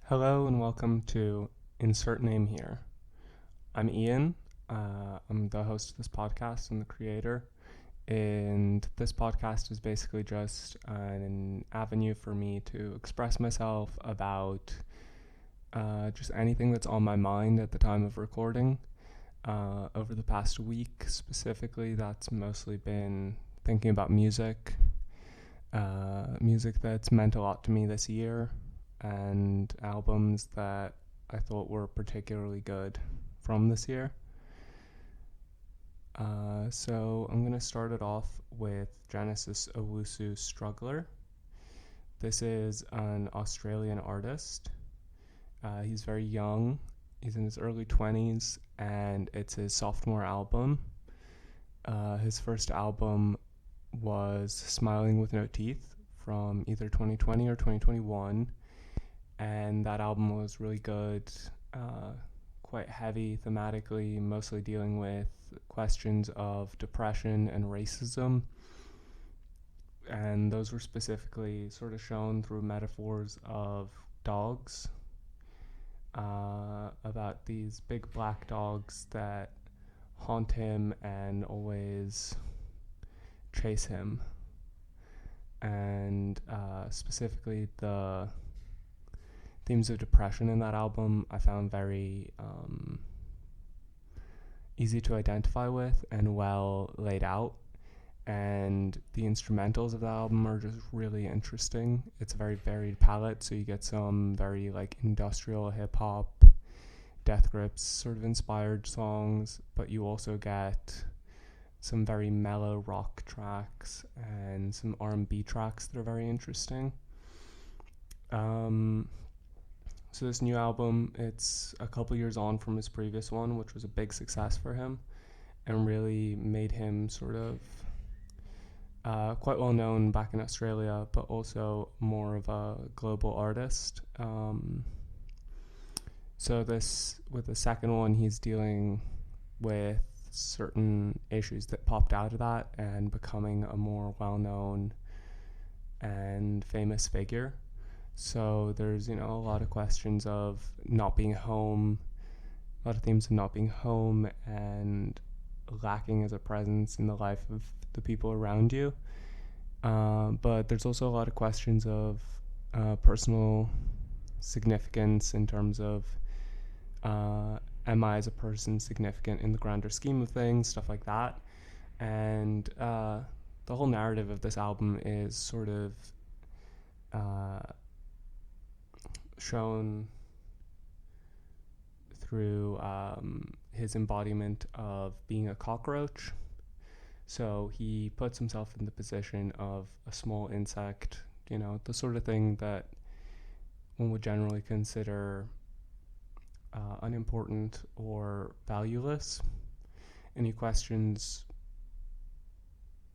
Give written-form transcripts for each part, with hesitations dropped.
Hello and welcome to Insert Name Here. I'm Ian. I'm the host of this podcast and the creator. And this podcast is basically just an avenue for me to express myself about just anything that's on my mind at the time of recording. Over the past week specifically, that's mostly been thinking about music that's meant a lot to me this year, and albums that I thought were particularly good from this year. So I'm going to start it off with Genesis Owusu Struggler. This is an Australian artist. He's very young. He's in his early 20s, and it's his sophomore album. His first album was Smiling with No Teeth from either 2020 or 2021, and that album was really good, quite heavy thematically, mostly dealing with questions of depression and racism, and those were specifically sort of shown through metaphors of dogs, about these big black dogs that haunt him and always chase him, and specifically the themes of depression in that album I found very easy to identify with and well laid out, and the instrumentals of the album are just really interesting. It's a very varied palette, so you get some very industrial hip-hop, Death Grips sort of inspired songs, but you also get some very mellow rock tracks and some R&B tracks that are very interesting. So this new album, it's a couple years on from his previous one, which was a big success for him and really made him sort of quite well known back in Australia, but also more of a global artist. So with the second one, he's dealing with certain issues that popped out of that and becoming a more well-known and famous figure. So there's, a lot of questions of not being home, a lot of themes of not being home and lacking as a presence in the life of the people around you. But there's also a lot of questions of personal significance in terms of am I as a person significant in the grander scheme of things, stuff like that. And the whole narrative of this album is sort of shown through his embodiment of being a cockroach. So he puts himself in the position of a small insect, the sort of thing that one would generally consider unimportant or valueless. And he questions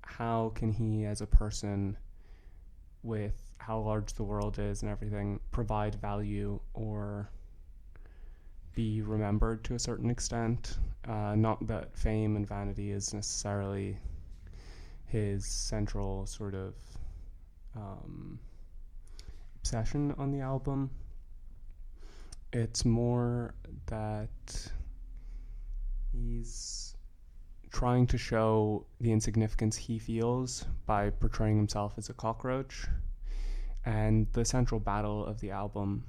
how can he, as a person, with how large the world is and everything, provide value or be remembered to a certain extent. Not that fame and vanity is necessarily his central sort of obsession on the album. It's more that he's trying to show the insignificance he feels by portraying himself as a cockroach. And the central battle of the album,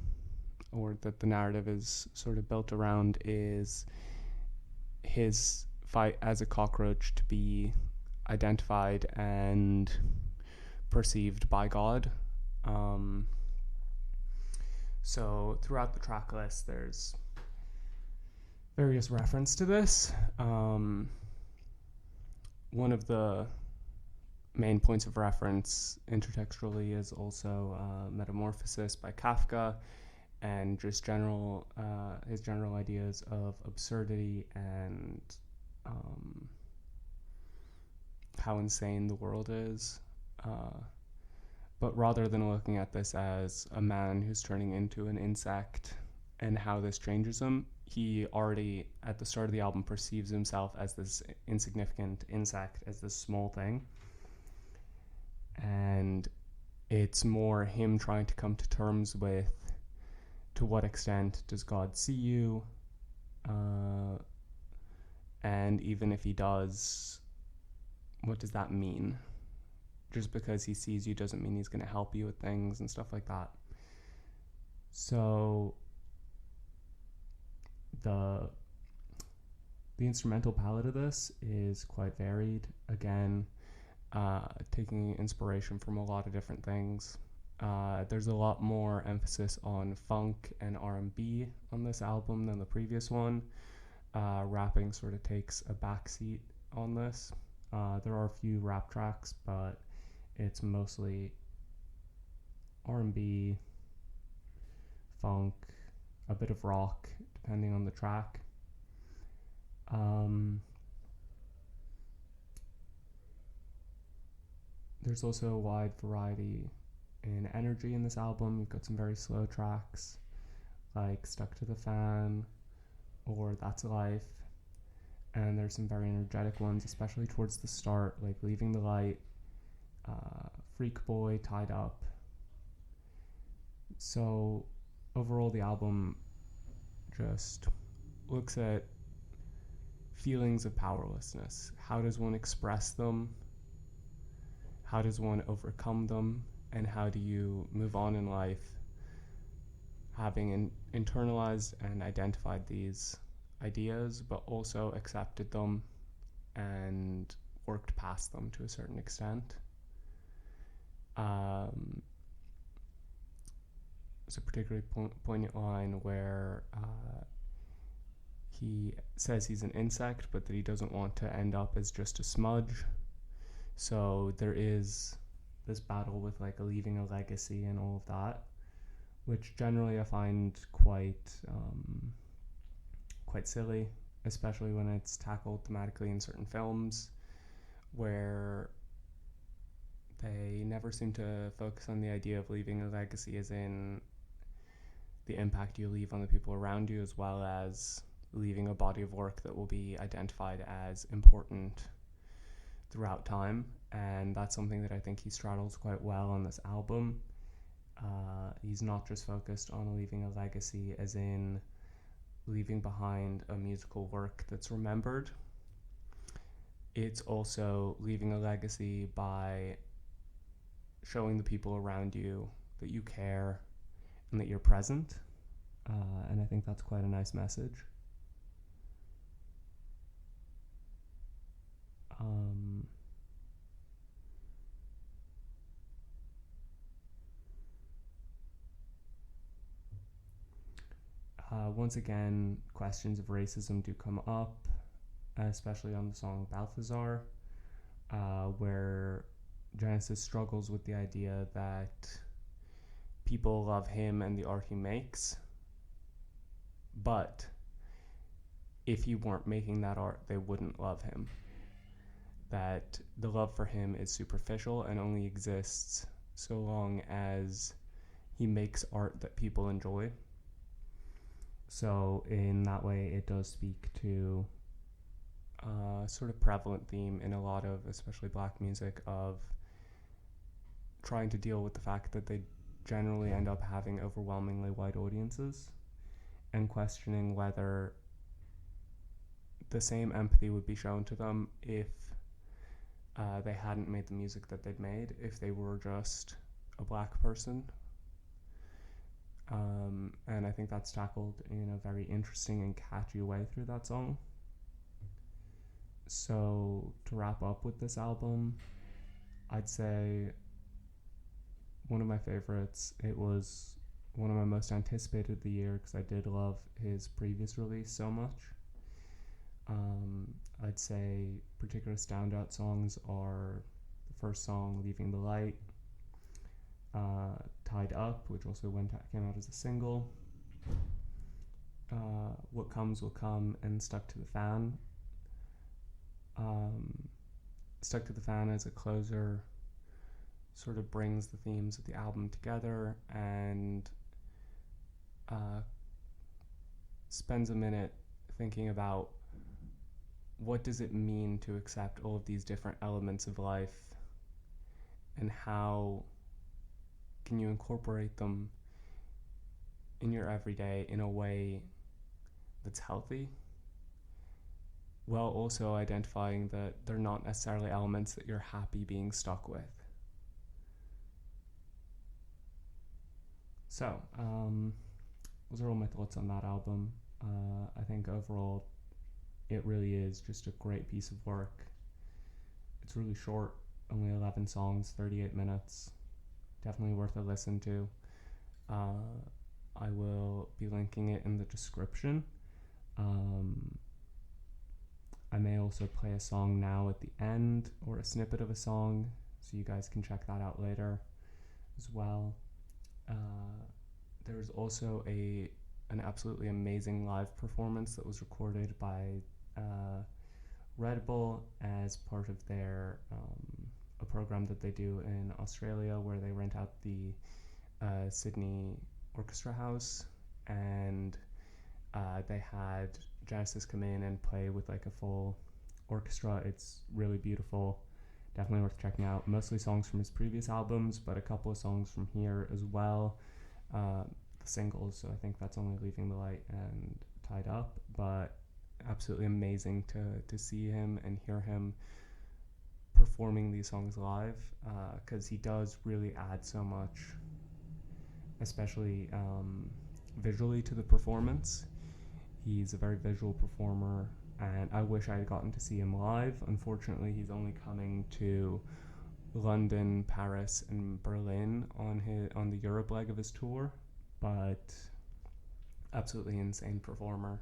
or that the narrative is sort of built around, is his fight as a cockroach to be identified and perceived by God. So throughout the track list, there's various reference to this. One of the main points of reference intertextually is also Metamorphosis by Kafka, and just his general ideas of absurdity and how insane the world is. But rather than looking at this as a man who's turning into an insect and how this changes him, he already, at the start of the album, perceives himself as this insignificant insect, as this small thing. And it's more him trying to come to terms with to what extent does God see you? And even if he does, what does that mean? Just because he sees you doesn't mean he's going to help you with things and stuff like that. So the instrumental palette of this is quite varied. Again, taking inspiration from a lot of different things. There's a lot more emphasis on funk and R&B on this album than the previous one. Rapping sort of takes a backseat on this. There are a few rap tracks, but it's mostly R&B, funk, a bit of rock, depending on the track. There's also a wide variety in energy in this album. You've got some very slow tracks, like Stuck to the Fan or That's Life. And there's some very energetic ones, especially towards the start, like Leaving the Light, Freak Boy, Tied Up. So overall, the album just looks at feelings of powerlessness. How does one express them? How does one overcome them? And how do you move on in life having internalized and identified these ideas, but also accepted them and worked past them to a certain extent? There's a particularly poignant line where he says he's an insect, but that he doesn't want to end up as just a smudge. So there is this battle with like leaving a legacy and all of that, which generally I find quite silly, especially when it's tackled thematically in certain films, where they never seem to focus on the idea of leaving a legacy as in the impact you leave on the people around you, as well as leaving a body of work that will be identified as important throughout time. And that's something that I think he straddles quite well on this album. He's not just focused on leaving a legacy as in leaving behind a musical work that's remembered. It's also leaving a legacy by showing the people around you that you care and that you're present. And I think that's quite a nice message. Once again, questions of racism do come up, especially on the song Balthazar, where Genesis struggles with the idea that people love him and the art he makes, but if he weren't making that art, they wouldn't love him. That the love for him is superficial and only exists so long as he makes art that people enjoy. So in that way, it does speak to a sort of prevalent theme in a lot of, especially black music, of trying to deal with the fact that they generally end up having overwhelmingly white audiences, and questioning whether the same empathy would be shown to them if they hadn't made the music that they'd made, if they were just a black person. And I think that's tackled in a very interesting and catchy way through that song. So to wrap up with this album, I'd say one of my favorites. It was one of my most anticipated of the year because I did love his previous release so much. I'd say particular standout songs are the first song, Leaving the Light, Tied Up, which also came out as a single, What Comes Will Come, and Stuck to the Fan. Stuck to the Fan as a closer sort of brings the themes of the album together and spends a minute thinking about what does it mean to accept all of these different elements of life, and how can you incorporate them in your everyday in a way that's healthy, while also identifying that they're not necessarily elements that you're happy being stuck with. So, those are all my thoughts on that album. I think overall it really is just a great piece of work. It's really short, only 11 songs, 38 minutes. Definitely worth a listen to. I will be linking it in the description. I may also play a song now at the end, or a snippet of a song, so you guys can check that out later as well. There was also an absolutely amazing live performance that was recorded by Red Bull as part of their a program that they do in Australia, where they rent out the Sydney Orchestra House, and they had Genesis come in and play with like a full orchestra. It's really beautiful, definitely worth checking out. Mostly songs from his previous albums, but a couple of songs from here as well. The singles, so I think that's Only Leaving the Light and Tied Up, but absolutely amazing to see him and hear him performing these songs live, because he does really add so much, especially visually, to the performance. He's a very visual performer, and I wish I had gotten to see him live. Unfortunately, he's only coming to London, Paris, and Berlin on the Europe leg of his tour, but absolutely insane performer.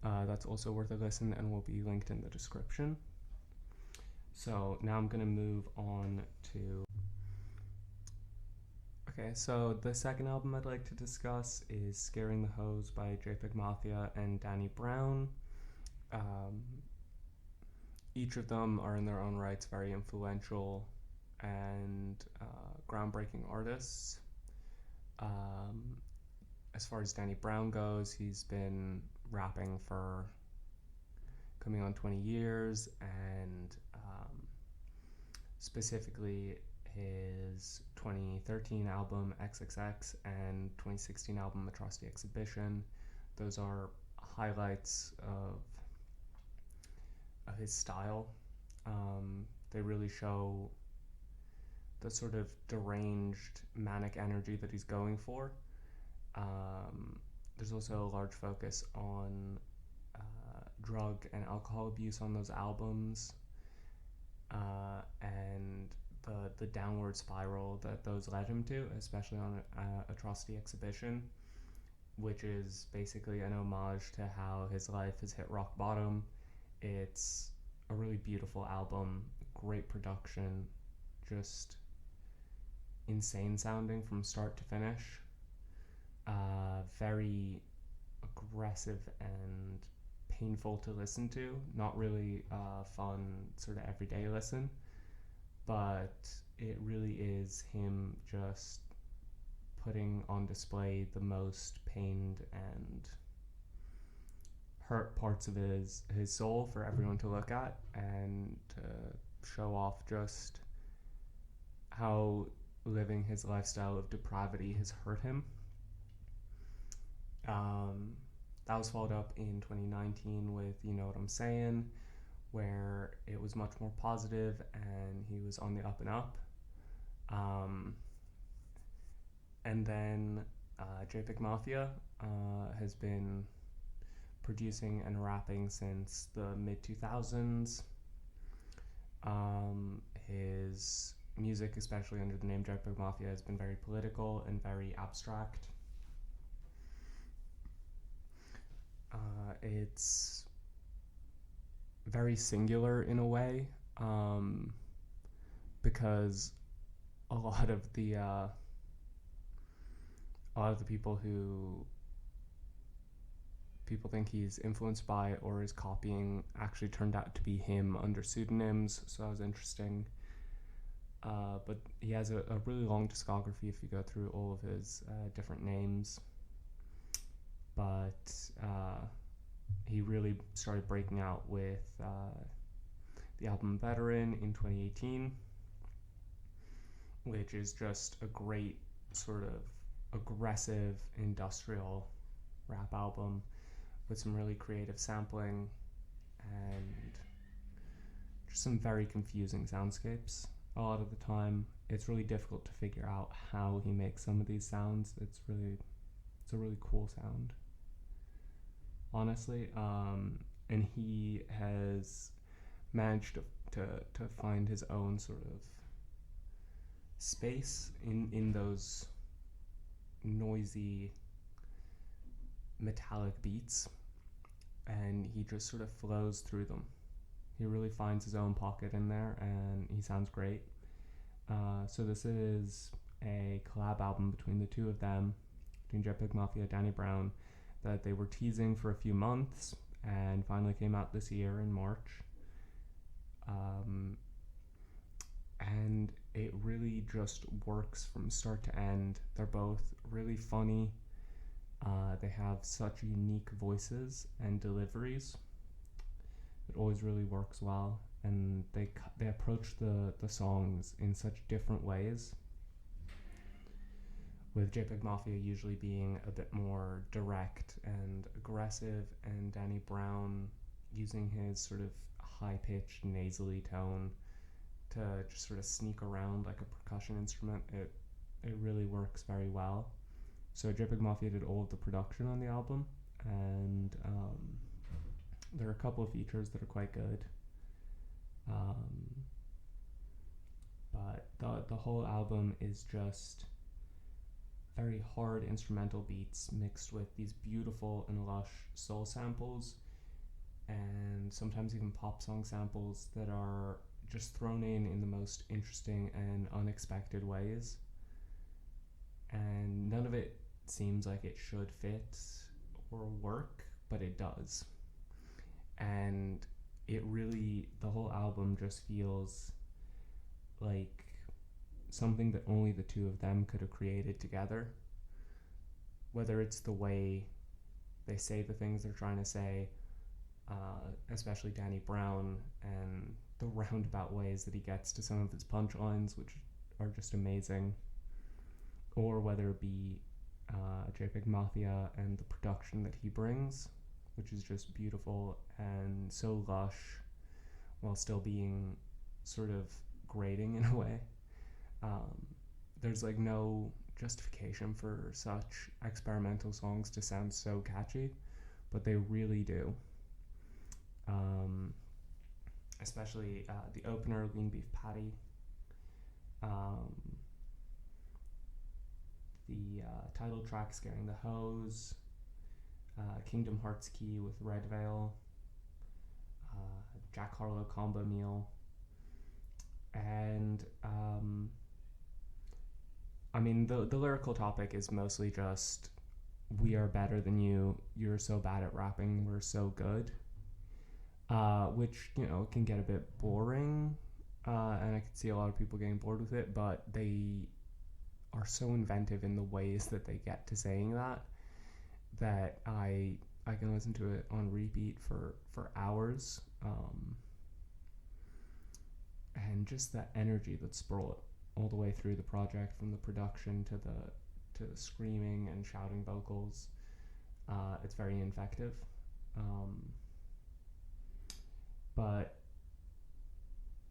That's also worth a listen and will be linked in the description. So now I'm going to move on to... Okay, so the second album I'd like to discuss is Scaring the Hose by JPEG Mafia and Danny Brown. Each of them are in their own rights very influential and groundbreaking artists. As far as Danny Brown goes, he's been rapping for coming on 20 years, and specifically his 2013 album XXX and 2016 album Atrocity Exhibition. Those are highlights of his style. They really show the sort of deranged, manic energy that he's going for. There's also a large focus on drug and alcohol abuse on those albums, and the downward spiral that those led him to, especially on Atrocity Exhibition, which is basically an homage to how his life has hit rock bottom. It's a really beautiful album, great production, just insane sounding from start to finish. Very aggressive and painful to listen to, not really a fun sort of everyday listen, but it really is him just putting on display the most pained and hurt parts of his soul for everyone to look at, and to show off just how living his lifestyle of depravity has hurt him. That was followed up in 2019 with You Know What I'm Saying, where it was much more positive and he was on the up and up. And then JPEG Mafia has been producing and rapping since the mid-2000s. His music, especially under the name JPEG Mafia, has been very political and very abstract. It's very singular in a way, because a lot of the people who people think he's influenced by or is copying actually turned out to be him under pseudonyms, so that was interesting. But he has a really long discography if you go through all of his different names. But he really started breaking out with the album Veteran in 2018, which is just a great sort of aggressive industrial rap album with some really creative sampling and just some very confusing soundscapes. A lot of the time, it's really difficult to figure out how he makes some of these sounds. It's a really cool sound, honestly. And he has managed to find his own sort of space in those noisy metallic beats, and he just sort of flows through them. He really finds his own pocket in there, and he sounds great. So this is a collab album between the two of them, between JPEG Mafia and Danny Brown, that they were teasing for a few months and finally came out this year in March. And it really just works from start to end. They're both really funny. They have such unique voices and deliveries. It always really works well, and they approach the songs in such different ways, with JPEG Mafia usually being a bit more direct and aggressive, and Danny Brown using his sort of high-pitched nasally tone to just sort of sneak around like a percussion instrument. It really works very well. So JPEG Mafia did all of the production on the album, and there are a couple of features that are quite good. But the whole album is just very hard instrumental beats mixed with these beautiful and lush soul samples, and sometimes even pop song samples that are just thrown in the most interesting and unexpected ways. And none of it seems like it should fit or work, but it does. And it really, the whole album just feels like something that only the two of them could have created together. Whether it's the way they say the things they're trying to say, especially Danny Brown, and the roundabout ways that he gets to some of his punchlines, which are just amazing, or whether it be JPEG Mafia and the production that he brings, which is just beautiful and so lush while still being sort of grating in a way. There's like no justification for such experimental songs to sound so catchy, but they really do. Especially the opener, Lean Beef Patty. The title track, Scaring the Hose. Kingdom Hearts Key with Red Veil. Jack Harlow Combo Meal. And I mean, the lyrical topic is mostly just, we are better than you, you're so bad at rapping, we're so good. Which, you know, can get a bit boring, and I can see a lot of people getting bored with it, but they are so inventive in the ways that they get to saying that I can listen to it on repeat for hours. And just that energy that's brought all the way through the project, from the production to the screaming and shouting vocals, it's very infective. But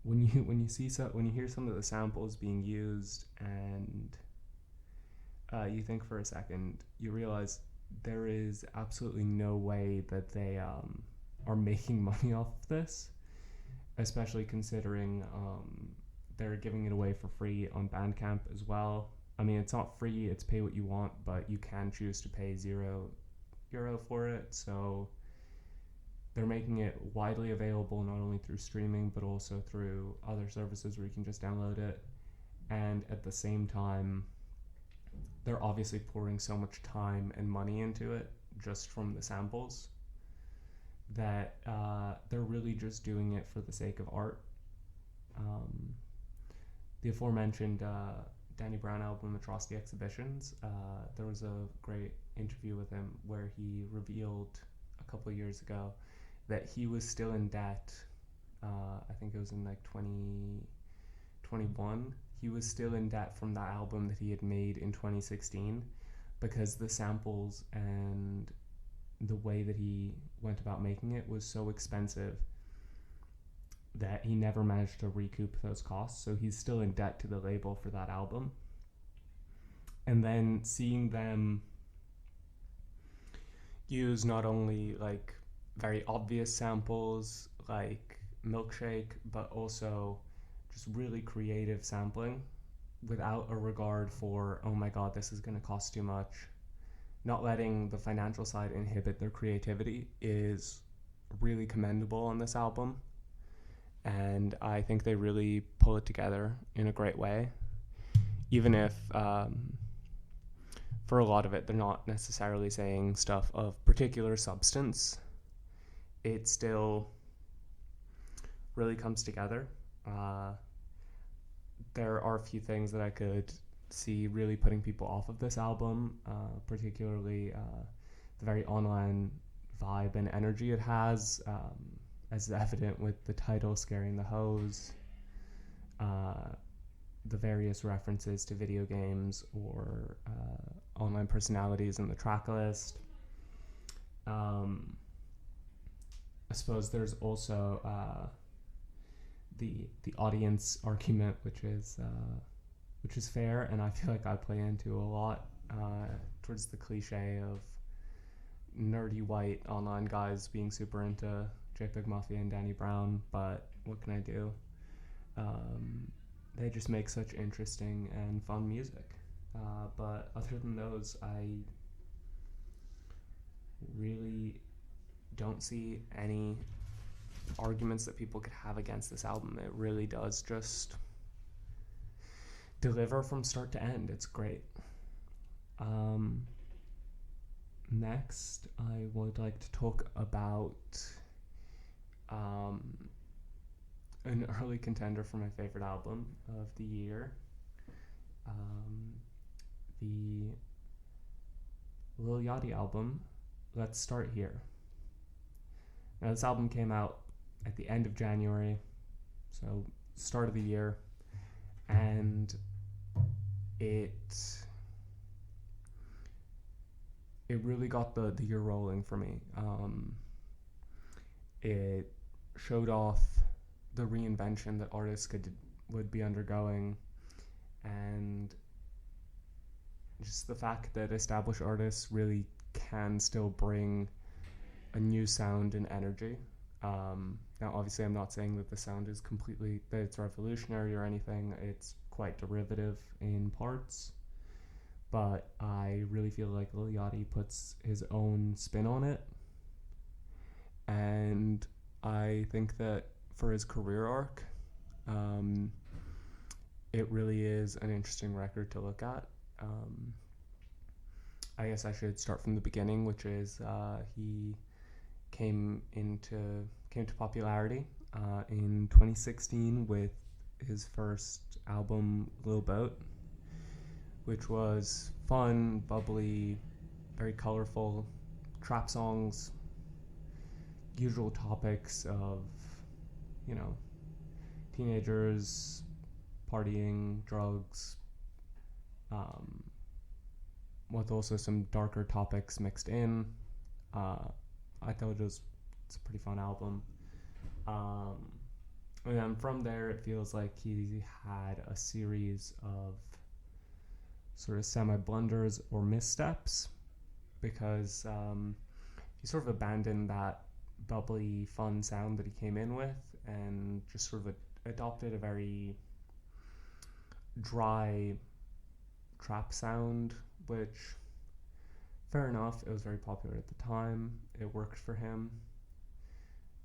when you hear some of the samples being used, and you think for a second, you realize there is absolutely no way that they are making money off of this, especially considering they're giving it away for free on Bandcamp as well. I mean, it's not free, it's pay what you want, but you can choose to pay €0 for it, so they're making it widely available not only through streaming but also through other services where you can just download it. And at the same time, they're obviously pouring so much time and money into it just from the samples that they're really just doing it for the sake of art. The aforementioned Danny Brown album, Atrocity Exhibitions, there was a great interview with him where he revealed a couple of years ago that he was still in debt. I think it was in like 2021. He was still in debt from that album that he had made in 2016. because the samples and the way that he went about making it was so expensive that he never managed to recoup those costs. So he's still in debt to the label for that album. And then seeing them use not only like very obvious samples like Milkshake, but also just really creative sampling without a regard for, oh my god, this is going to cost too much. Not letting the financial side inhibit their creativity is really commendable on this album. And I think they really pull it together in a great way. Even if, for a lot of it, they're not necessarily saying stuff of particular substance, it still really comes together. There are a few things that I could see really putting people off of this album, particularly the very online vibe and energy it has, as evident with the title Scaring the Hose, the various references to video games or online personalities in the track list. I suppose there's also the audience argument, which is fair, and I feel like I play into a lot, towards the cliche of nerdy white online guys being super into JPEG Mafia and Danny Brown, but what can I do? They just make such interesting and fun music. But other than those, I really don't see any arguments that people could have against this album. It really does just deliver from start to end. It's great. Next, I would like to talk about an early contender for my favorite album of the year, the Lil Yachty album, Let's Start Here. Now, this album came out at the end of January, so start of the year, and it really got the year rolling for me. It showed off the reinvention that artists would be undergoing, and just the fact that established artists really can still bring a new sound and energy. Now, obviously, I'm not saying that the sound is that it's revolutionary or anything. It's quite derivative in parts, but I really feel like Lil Yachty puts his own spin on it, and I think that for his career arc, it really is an interesting record to look at. I guess I should start from the beginning, which is he came to popularity in 2016 with his first album, Lil Boat, which was fun, bubbly, very colorful, trap songs, usual topics of, teenagers, partying, drugs, with also some darker topics mixed in. I thought it's a pretty fun album. And then from there, it feels like he had a series of sort of semi-blunders or missteps, because he sort of abandoned that bubbly, fun sound that he came in with and just sort of adopted a very dry trap sound, which, fair enough, it was very popular at the time. It worked for him.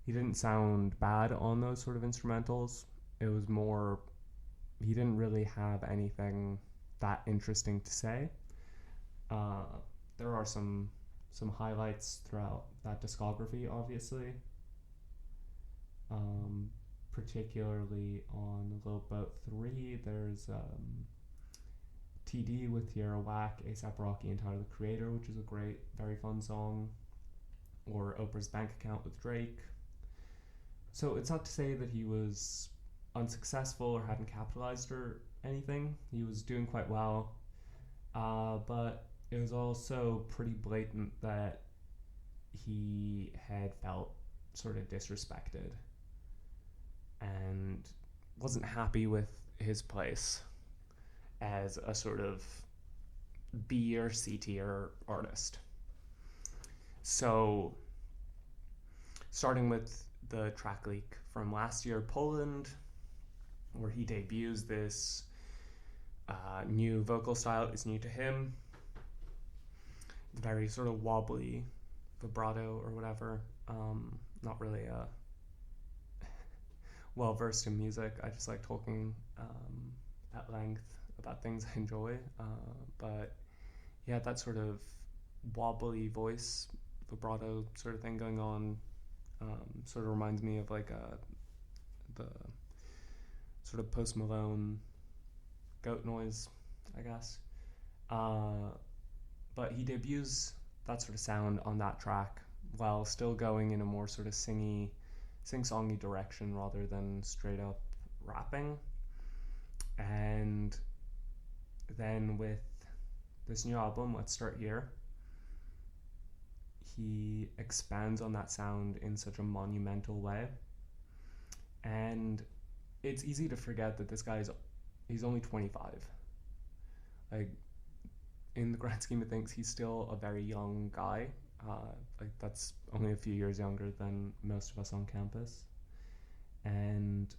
He didn't sound bad on those sort of instrumentals. It was more, he didn't really have anything that interesting to say. There are some highlights throughout that discography, obviously. Particularly on Lil Boat 3, there's TD with Tierra Whack, A$AP Rocky, and Tyler the Creator, which is a great, very fun song. Or Oprah's Bank Account with Drake. So it's not to say that he was unsuccessful or hadn't capitalized or anything. He was doing quite well. But it was also pretty blatant that he had felt sort of disrespected and wasn't happy with his place as a sort of B or C tier artist. So, starting with the track leak from last year, Poland, where he debuts this new vocal style, is new to him. Very sort of wobbly vibrato or whatever. Not really well versed in music. I just like talking at length about things I enjoy. But he had that sort of wobbly voice, vibrato sort of thing going on. Sort of reminds me of like the sort of Post Malone goat noise, I guess. But he debuts that sort of sound on that track while still going in a more sort of sing-songy direction rather than straight up rapping. And then with this new album, Let's Start Here, he expands on that sound in such a monumental way. And it's easy to forget that this guy he's only 25. Like, in the grand scheme of things, he's still a very young guy. Like, that's only a few years younger than most of us on campus. And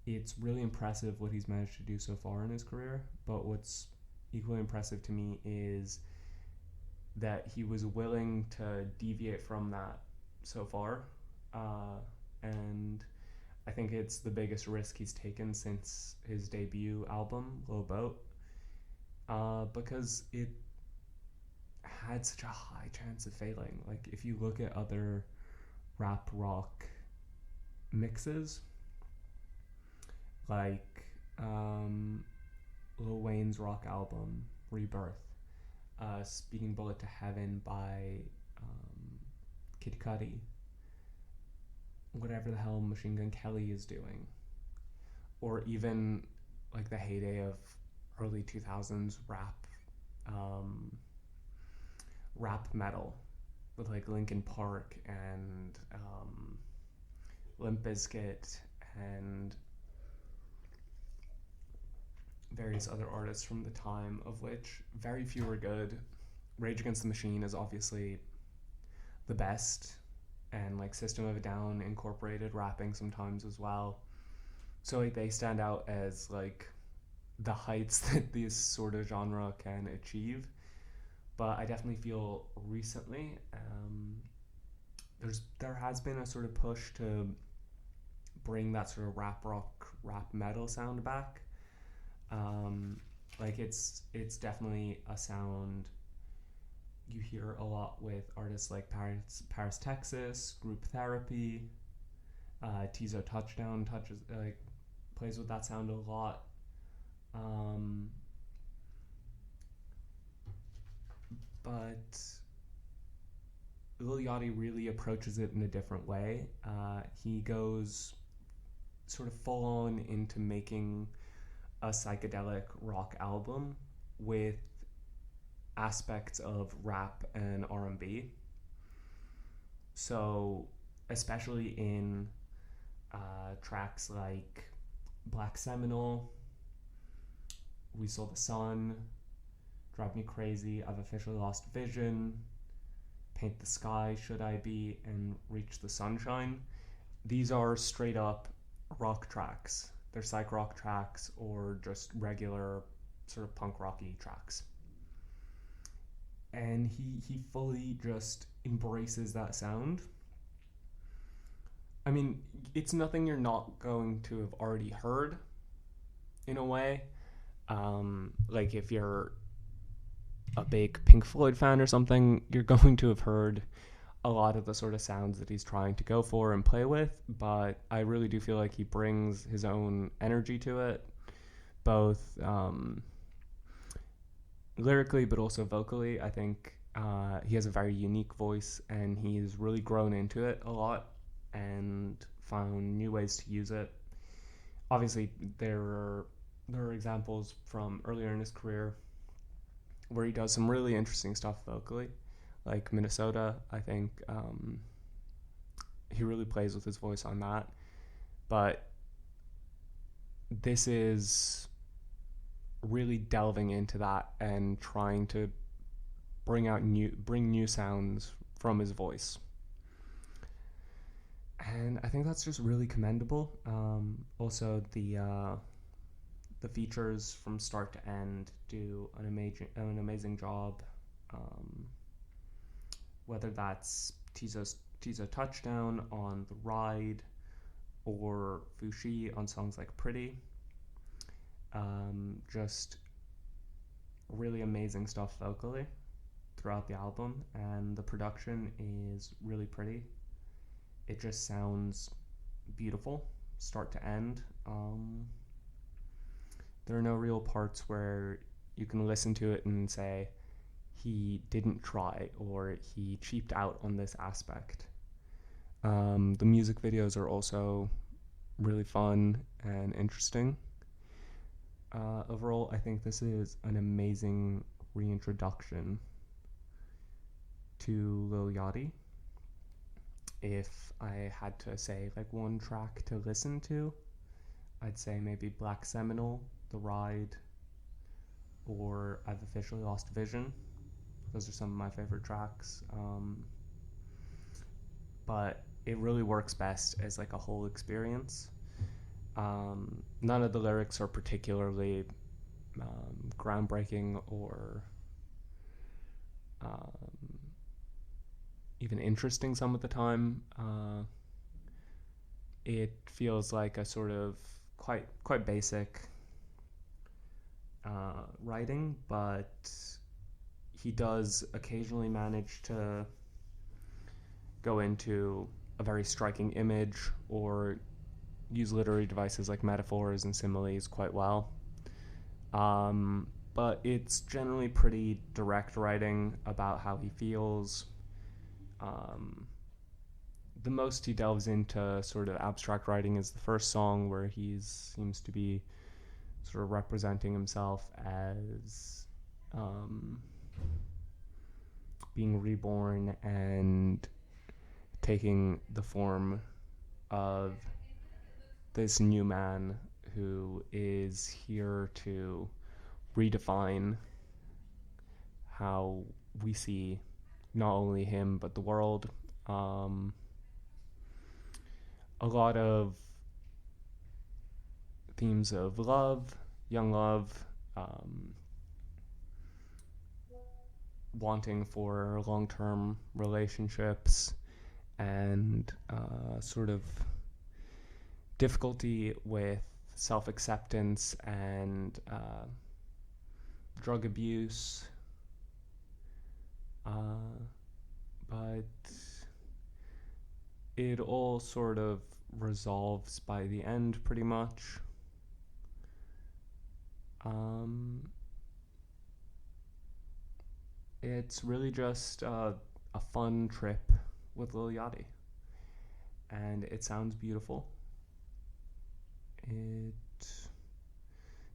it's really impressive what he's managed to do so far in his career. But what's equally impressive to me is that he was willing to deviate from that so far. And I think it's the biggest risk he's taken since his debut album, Low Boat, because it had such a high chance of failing. Like, if you look at other rap rock mixes, like Lil Wayne's rock album, Rebirth, Speeding Bullet to Heaven by Kid Cudi, whatever the hell Machine Gun Kelly is doing, or even like the heyday of early 2000s rap metal with like Linkin Park and Limp Bizkit and various other artists from the time, of which very few were good. Rage Against the Machine is obviously the best, and like System of a Down incorporated rapping sometimes as well. So like they stand out as like the heights that this sort of genre can achieve. But I definitely feel recently there has been a sort of push to bring that sort of rap rock, rap metal sound back. Like it's definitely a sound you hear a lot with artists like Paris, Texas, Group Therapy, Tizo Touchdown plays with that sound a lot. But Lil Yachty really approaches it in a different way. He goes sort of full on into making a psychedelic rock album with aspects of rap and R&B. So, especially in tracks like Black Seminole, We Saw the Sun, Drive Me Crazy, I've Officially Lost Vision, Paint the Sky, Should I Be, and Reach the Sunshine. These are straight up rock tracks. They're psych rock tracks or just regular sort of punk rocky tracks. And he fully just embraces that sound. I mean, it's nothing you're not going to have already heard, in a way. Like if you're a big Pink Floyd fan or something, you're going to have heard a lot of the sort of sounds that he's trying to go for and play with, but I really do feel like he brings his own energy to it, both lyrically but also vocally. I think he has a very unique voice, and he's really grown into it a lot and found new ways to use it. Obviously, there are examples from earlier in his career where he does some really interesting stuff vocally, like Minnesota. I think he really plays with his voice on that. But this is really delving into that and trying to bring new sounds from his voice. And I think that's just really commendable. Also, the features from start to end do an amazing job. Um, whether that's Tizo Touchdown on The Ride or Fushi on songs like Pretty. Just really amazing stuff vocally throughout the album, and the production is really pretty. It just sounds beautiful, start to end. There are no real parts where you can listen to it and say he didn't try or he cheaped out on this aspect. The music videos are also really fun and interesting. Overall, I think this is an amazing reintroduction to Lil Yachty. If I had to say like one track to listen to, I'd say maybe Black Seminole, The Ride, or I've Officially Lost Vision. Those are some of my favorite tracks. But it really works best as like a whole experience. None of the lyrics are particularly groundbreaking or even interesting some of the time. It feels like a sort of quite basic writing, but he does occasionally manage to go into a very striking image or use literary devices like metaphors and similes quite well. But it's generally pretty direct writing about how he feels. The most he delves into sort of abstract writing is the first song, where he seems to be sort of representing himself as being reborn and taking the form of this new man who is here to redefine how we see not only him but the world. A lot of themes of love, young love, wanting for long-term relationships, and sort of difficulty with self-acceptance and drug abuse. But it all sort of resolves by the end pretty much. It's really just a fun trip with Lil Yachty, and it sounds beautiful. It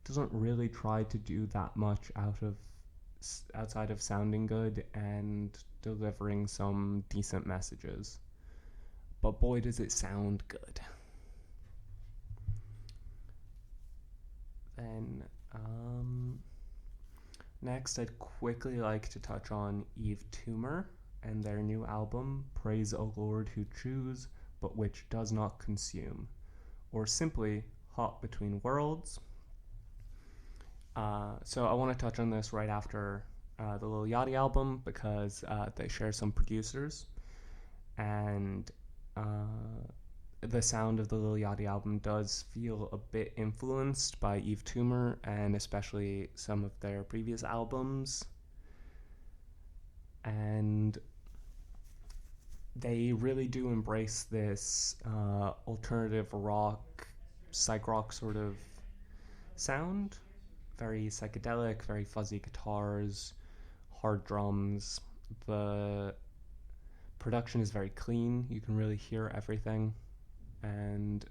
doesn't really try to do that much outside of sounding good and delivering some decent messages, but boy does it sound good. Then next, I'd quickly like to touch on Eve Toomer and their new album, Praise O Lord Who Chews, but which does not consume, or simply Hot Between Worlds. So I want to touch on this right after the Lil Yachty album, because they share some producers, and the sound of the Lil Yachty album does feel a bit influenced by Eve Toomer, and especially some of their previous albums. And they really do embrace this alternative rock, psych rock sort of sound. Very psychedelic, very fuzzy guitars, hard drums. The production is very clean. You can really hear everything. And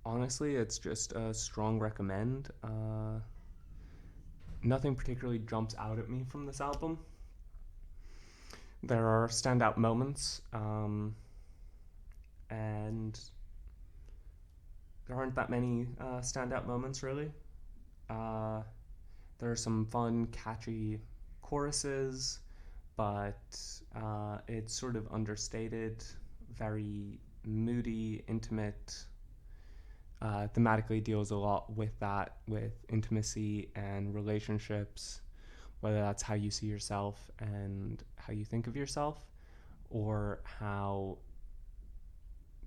Honestly, it's just a strong recommend. Nothing particularly jumps out at me from this album. There are standout moments, and there aren't that many standout moments, really. Uh, there are some fun, catchy choruses, but it's sort of understated, very moody, intimate. Thematically deals a lot with that, with intimacy and relationships, whether that's how you see yourself and how you think of yourself, or how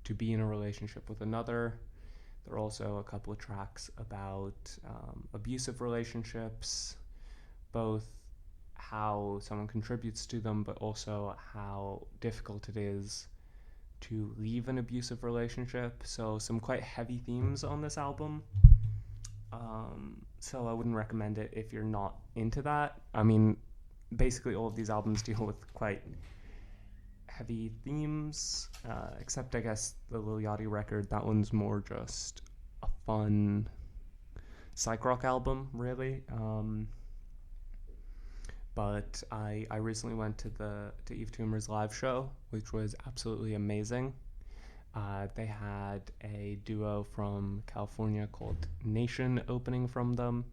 to be in a relationship with another. There are also a couple of tracks about abusive relationships, both how someone contributes to them, but also how difficult it is to leave an abusive relationship. So, some quite heavy themes on this album. So, I wouldn't recommend it if you're not into that. I mean, basically, all of these albums deal with quite heavy themes, except I guess the Lil Yachty record. That one's more just a fun psych rock album, really. But I recently went to Eve Toomer's live show, which was absolutely amazing. They had a duo from California called Nation opening for them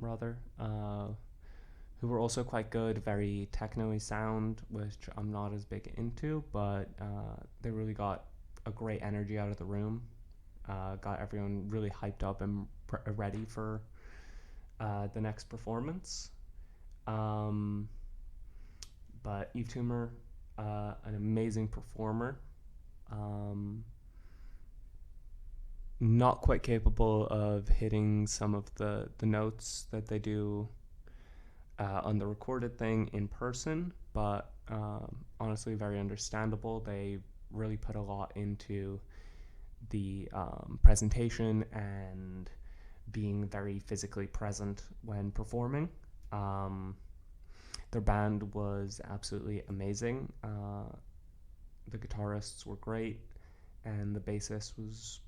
rather, who were also quite good, very techno-y sound, which I'm not as big into, but they really got a great energy out of the room, got everyone really hyped up and ready for the next performance. But Eve Toomer, an amazing performer, not quite capable of hitting some of the notes that they do on the recorded thing in person, but honestly very understandable. They really put a lot into the presentation and being very physically present when performing. Their band was absolutely amazing. The guitarists were great, and the bassist was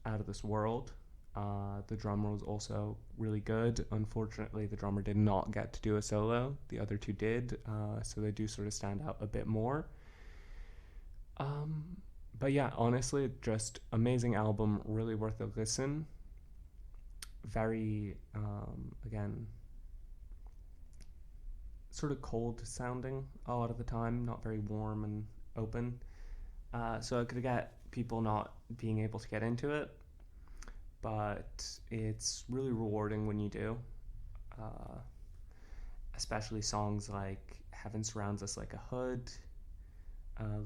out of this world. The drummer was also really good. Unfortunately, the drummer did not get to do a solo. The other two did, so they do sort of stand out a bit more. But yeah, honestly, just amazing album, really worth a listen. Very, again, sort of cold sounding a lot of the time, not very warm and open. So it could get people not being able to get into it, but it's really rewarding when you do. Uh, Especially songs like Heaven Surrounds Us Like a Hood,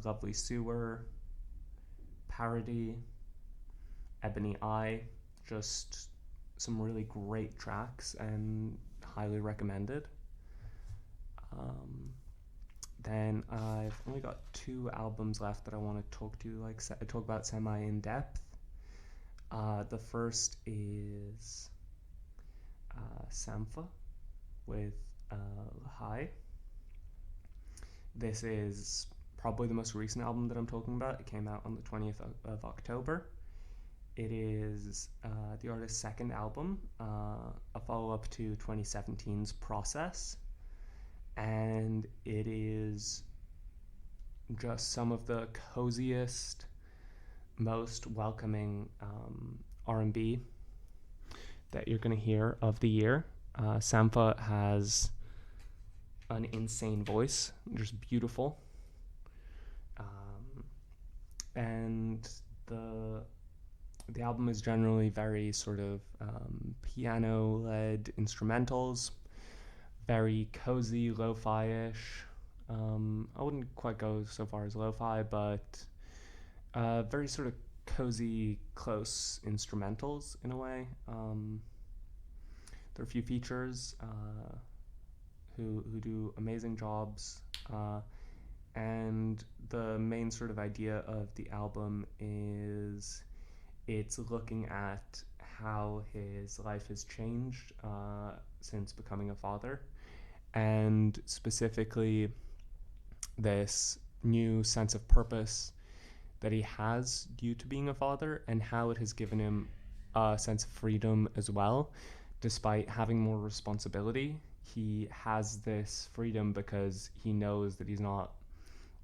Lovely Sewer, Parody, Ebony Eye, just some really great tracks and highly recommended. Then I've only got 2 albums left that I want to talk about semi in depth. The first is Sampha with High. This is probably the most recent album that I'm talking about. It came out on the 20th of October. It is the artist's second album, a follow-up to 2017's Process. And it is just some of the coziest, most welcoming R&B that you're going to hear of the year. Sampha has an insane voice, just beautiful. And the album is generally very sort of piano-led instrumentals, very cozy, lo-fi-ish. I wouldn't quite go so far as lo-fi, but very sort of cozy, close instrumentals in a way. There are a few features who do amazing jobs, and the main sort of idea of the album is it's looking at how his life has changed since becoming a father, and specifically this new sense of purpose that he has due to being a father, and how it has given him a sense of freedom as well. Despite having more responsibility, he has this freedom because he knows that he's not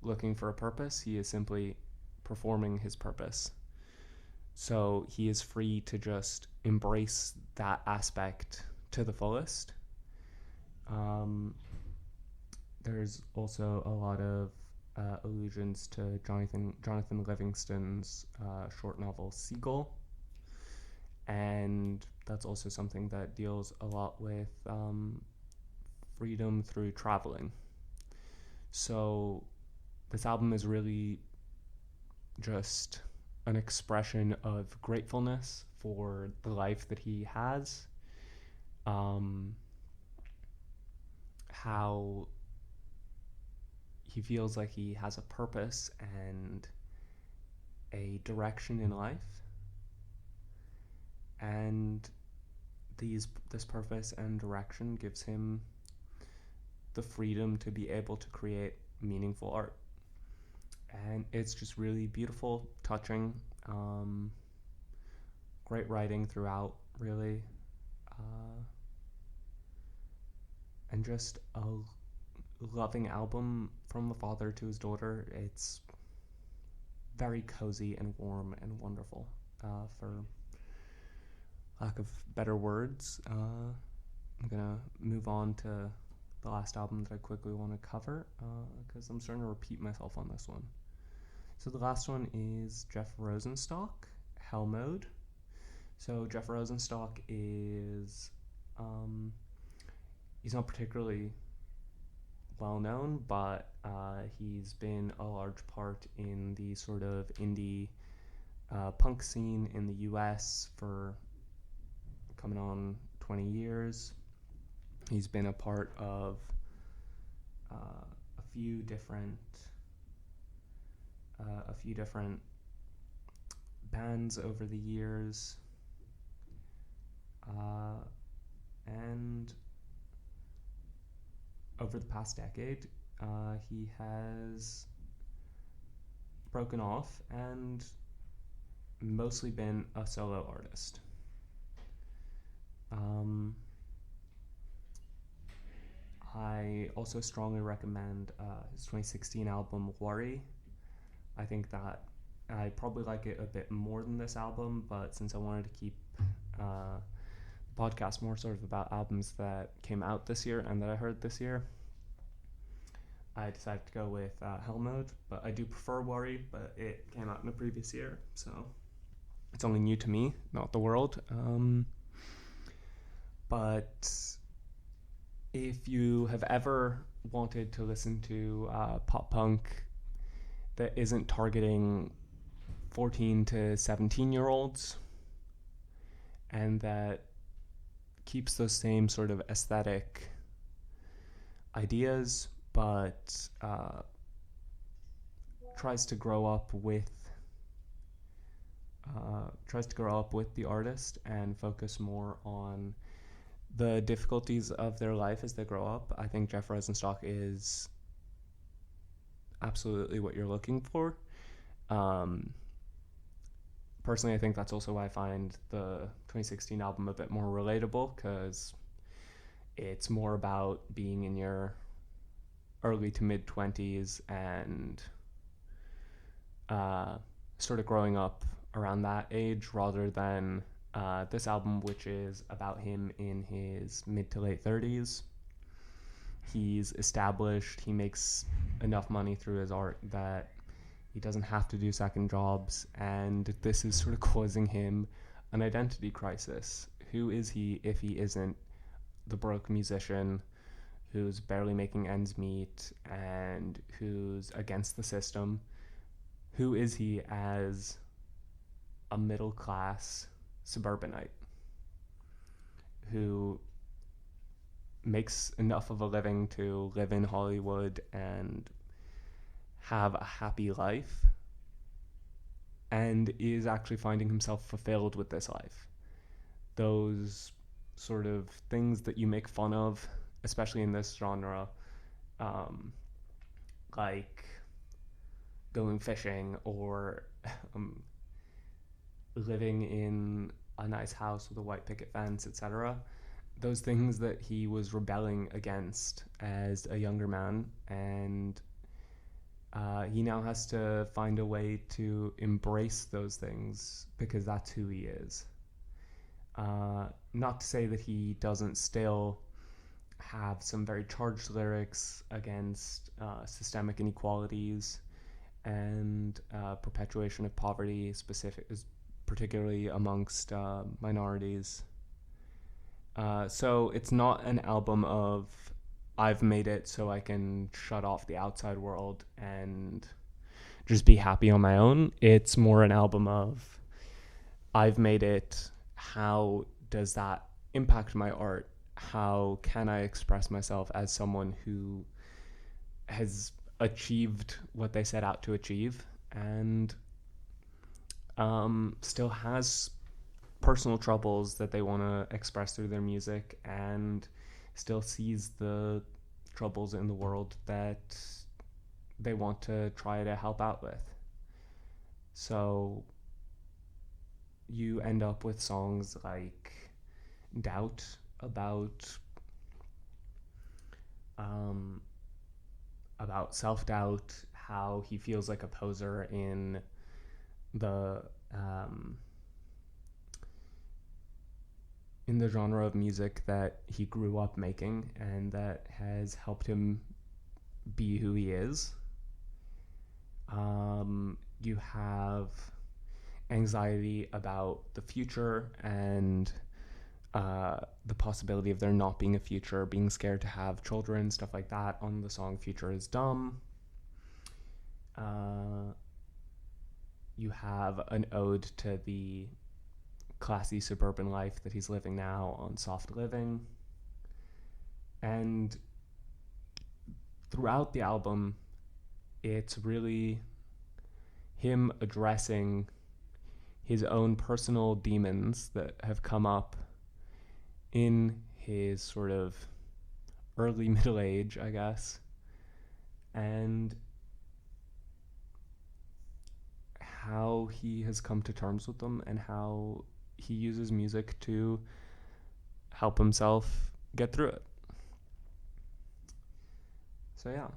looking for a purpose, he is simply performing his purpose. So he is free to just embrace that aspect to the fullest. There's also a lot of allusions to Jonathan Livingston's short novel Seagull, and that's also something that deals a lot with freedom through traveling. So this album is really just an expression of gratefulness for the life that he has, how he feels like he has a purpose and a direction in life, and this purpose and direction gives him the freedom to be able to create meaningful art. And it's just really beautiful, touching, great writing throughout, really, and just a loving album from a father to his daughter. It's very cozy and warm and wonderful, for lack of better words. I'm gonna move on to the last album that I quickly want to cover, because I'm starting to repeat myself on this one. So the last one is Jeff Rosenstock, Hell Mode. So Jeff Rosenstock is, he's not particularly well known, but he's been a large part in the sort of indie punk scene in the US for coming on 20 years. He's been a part of a few different bands over the years, and over the past decade, he has broken off and mostly been a solo artist. I also strongly recommend his 2016 album Worry. I think that I probably like it a bit more than this album, but since I wanted to keep the podcast more sort of about albums that came out this year and that I heard this year, I decided to go with Hell Mode. But I do prefer Worry, but it came out in the previous year, so it's only new to me, not the world. But if you have ever wanted to listen to pop punk that isn't targeting 14 to 17-year-olds and that keeps those same sort of aesthetic ideas, but tries to grow up with the artist and focus more on the difficulties of their life as they grow up, I think Jeff Rosenstock is absolutely what you're looking for. Personally, I think that's also why I find the 2016 album a bit more relatable, because it's more about being in your early to mid 20s and sort of growing up around that age, rather than this album, which is about him in his mid to late 30s. He's established, he makes enough money through his art that he doesn't have to do second jobs, and this is sort of causing him an identity crisis. Who is he if he isn't the broke musician who's barely making ends meet and who's against the system? Who is he as a middle class suburbanite who makes enough of a living to live in Hollywood and have a happy life, and is actually finding himself fulfilled with this life? Those sort of things that you make fun of, especially in this genre, like going fishing or um, living in a nice house with a white picket fence, etc. Those things that he was rebelling against as a younger man, and he now has to find a way to embrace those things because that's who he is. Not to say that he doesn't still have some very charged lyrics against systemic inequalities and perpetuation of poverty, particularly amongst minorities. So it's not an album of I've made it so I can shut off the outside world and just be happy on my own. It's more an album of I've made it. How does that impact my art? How can I express myself as someone who has achieved what they set out to achieve and still has personal troubles that they want to express through their music and still sees the troubles in the world that they want to try to help out with. So you end up with songs like Doubt about self-doubt, how he feels like a poser in the genre of music that he grew up making and that has helped him be who he is. You have anxiety about the future and the possibility of there not being a future, being scared to have children, stuff like that on the song Future is Dumb. You have an ode to the classy suburban life that he's living now on Soft Living. And throughout the album, it's really him addressing his own personal demons that have come up in his sort of early middle age, I guess, and how he has come to terms with them and how he uses music to help himself get through it. So yeah,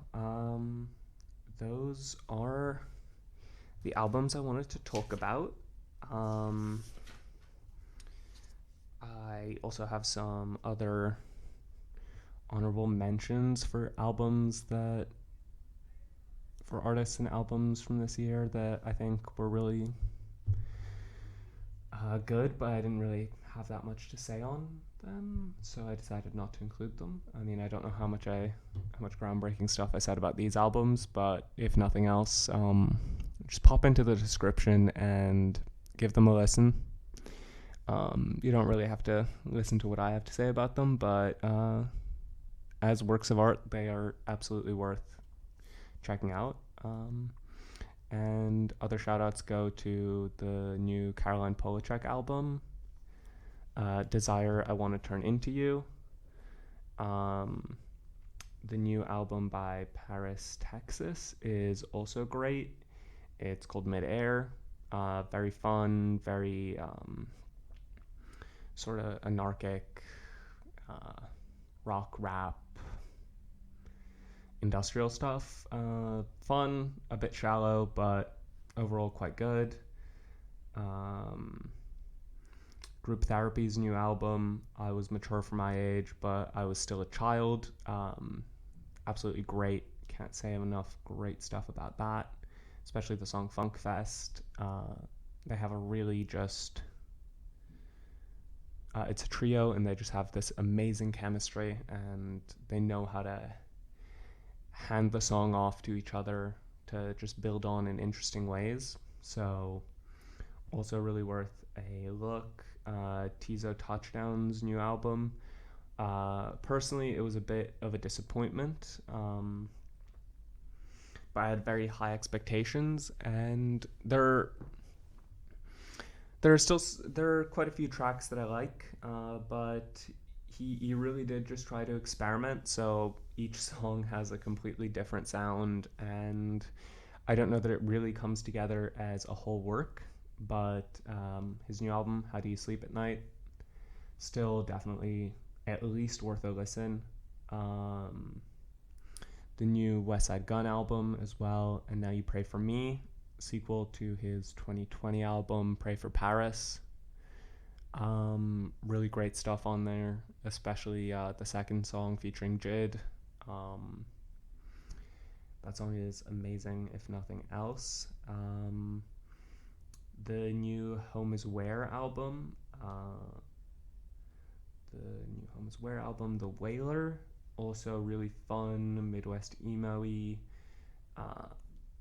those are the albums I wanted to talk about. I also have some other honorable mentions for artists and albums from this year that I think were really good, but I didn't really have that much to say on them, so I decided not to include them. I mean, I don't know how much groundbreaking stuff I said about these albums, but if nothing else, just pop into the description and give them a listen. You don't really have to listen to what I have to say about them, but as works of art, they are absolutely worth checking out. And other shout-outs go to the new Caroline Polachek album, Desire, I Want to Turn Into You. The new album by Paris, Texas is also great. It's called Midair. Very fun, very sort of anarchic, rock, rap, industrial stuff. Fun, a bit shallow, but overall quite good. Group Therapy's new album. I was mature for my age, but I was still a child. Absolutely great. Can't say enough great stuff about that, especially the song Funk Fest. They have a really just... it's a trio, and they just have this amazing chemistry, and they know how to hand the song off to each other to just build on in interesting ways. So also really worth a look. Tizo Touchdown's new album. Personally, it was a bit of a disappointment, but I had very high expectations, and there are quite a few tracks that I like, but he really did just try to experiment. So each song has a completely different sound, and I don't know that it really comes together as a whole work, but his new album, How Do You Sleep at Night, still definitely at least worth a listen. Um, the new West Side Gun album as well, and Now You Pray For Me, sequel to his 2020 album Pray For Paris. Really great stuff on there, especially the second song featuring Jid. That song is amazing, if nothing else. The new Home Is Where album, The Wailer, also really fun, Midwest emo-y,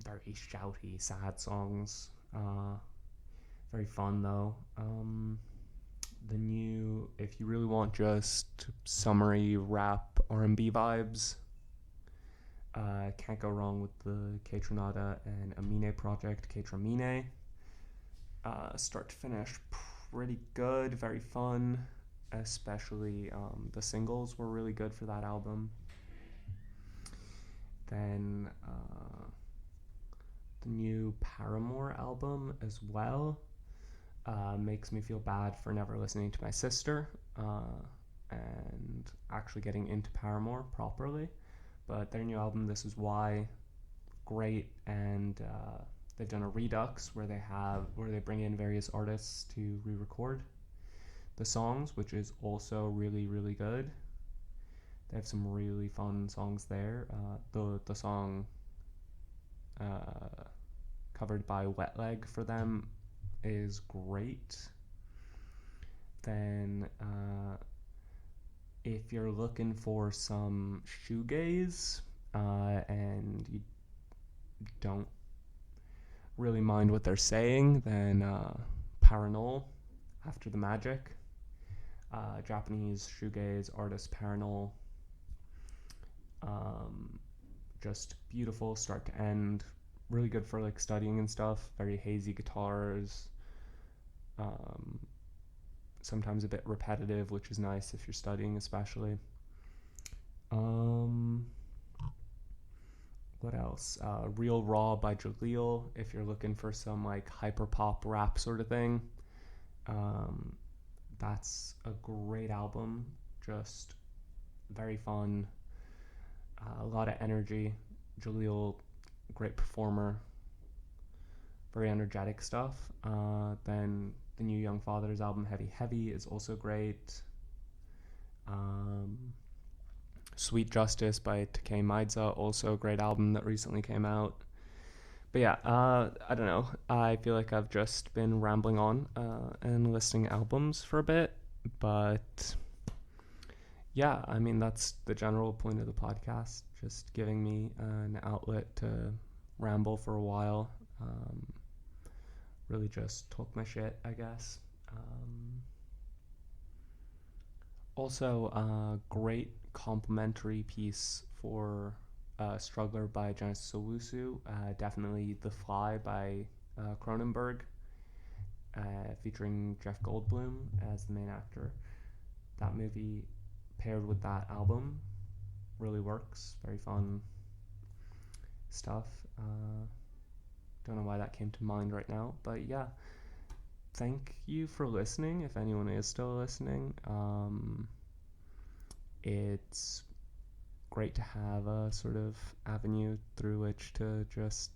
very shouty, sad songs. Very fun though. The new, if you really want just summery rap R&B vibes, can't go wrong with the Kaytranada and Amine project, Kaytramine. Start to finish, pretty good, very fun. Especially the singles were really good for that album. Then the new Paramore album as well makes me feel bad for never listening to my sister and actually getting into Paramore properly. But their new album, This Is Why, great, and they've done a redux where they bring in various artists to re-record the songs, which is also really, really good. They have some really fun songs there. The song covered by Wet Leg for them is great. Then if you're looking for some shoegaze and you don't really mind what they're saying, then Paranol, After the Magic, Japanese shoegaze artist Paranol, just beautiful start to end, really good for like studying and stuff, very hazy guitars, sometimes a bit repetitive, which is nice if you're studying especially. What else? Real Raw by Jaleel, if you're looking for some like hyper pop rap sort of thing. That's a great album, just very fun, a lot of energy. Jaleel, great performer, very energetic stuff. Then the new Young Fathers album, Heavy Heavy, is also great. Sweet Justice by Takei Maidza, also a great album that recently came out. But yeah, I don't know. I feel like I've just been rambling on and listing albums for a bit. But yeah, I mean, that's the general point of the podcast. Just giving me an outlet to ramble for a while. Really just talk my shit, I guess. Also, great complimentary piece for Struggler by Genesis Owusu. Definitely The Fly by Cronenberg, featuring Jeff Goldblum as the main actor. That movie paired with that album really works. Very fun stuff. Don't know why that came to mind right now, but yeah. Thank you for listening, if anyone is still listening. It's great to have a sort of avenue through which to just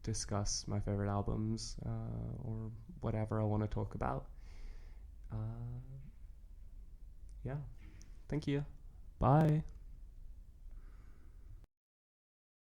discuss my favorite albums or whatever I want to talk about. Yeah. Thank you. Bye.